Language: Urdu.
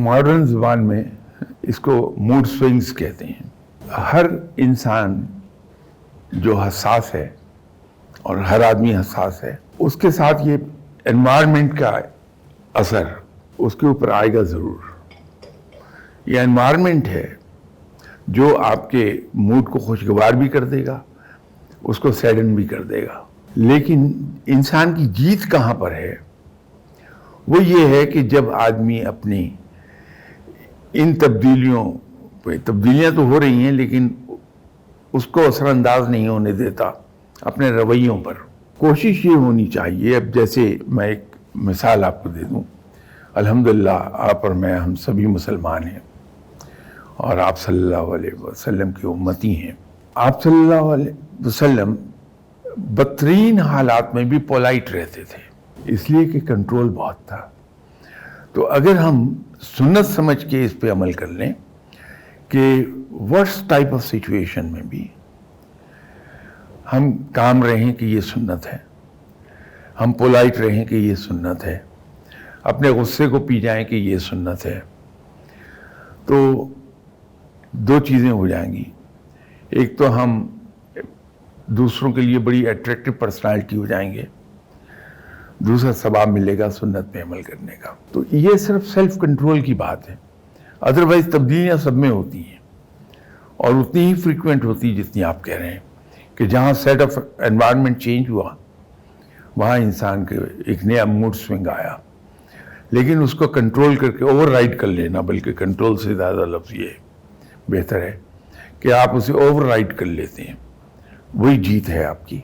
ماڈرن زبان میں اس کو موڈ سوئنگز کہتے ہیں. ہر انسان جو حساس ہے اور ہر آدمی حساس ہے، اس کے ساتھ یہ انوائرمنٹ کا اثر اس کے اوپر آئے گا ضرور. یہ انوائرمنٹ ہے جو آپ کے موڈ کو خوشگوار بھی کر دے گا، اس کو سیڈن بھی کر دے گا. لیکن انسان کی جیت کہاں پر ہے؟ وہ یہ ہے کہ جب آدمی اپنی ان تبدیلیاں تو ہو رہی ہیں لیکن اس کو اثر انداز نہیں ہونے دیتا اپنے رویوں پر. کوشش یہ ہونی چاہیے، اب جیسے میں ایک مثال آپ کو دے دوں. الحمدللہ آپ اور میں ہم سبھی مسلمان ہیں اور آپ صلی اللہ علیہ وسلم کی امتی ہیں. آپ صلی اللہ علیہ وسلم بدترین حالات میں بھی پولائٹ رہتے تھے، اس لیے کہ کنٹرول بہت تھا. تو اگر ہم سنت سمجھ کے اس پہ عمل کر لیں کہ ورسٹ ٹائپ آف سچویشن میں بھی ہم کام رہیں کہ یہ سنت ہے، ہم پولائٹ رہیں کہ یہ سنت ہے، اپنے غصے کو پی جائیں کہ یہ سنت ہے، تو دو چیزیں ہو جائیں گی. ایک تو ہم دوسروں کے لیے بڑی اٹریکٹیو پرسنالٹی ہو جائیں گے، دوسرا ثواب ملے گا سنت پہ عمل کرنے کا. تو یہ صرف سیلف کنٹرول کی بات ہے. ادروائز تبدیلیاں سب میں ہوتی ہیں اور اتنی ہی فریکوینٹ ہوتی جتنی آپ کہہ رہے ہیں کہ جہاں سیٹ آف انوائرمنٹ چینج ہوا وہاں انسان کے ایک نیا موڈ سوئنگ آیا. لیکن اس کو کنٹرول کر کے اوور رائڈ کر لینا، بلکہ کنٹرول سے زیادہ لفظ یہ بہتر ہے کہ آپ اسے اوور رائڈ کر لیتے ہیں، وہی جیت ہے آپ کی.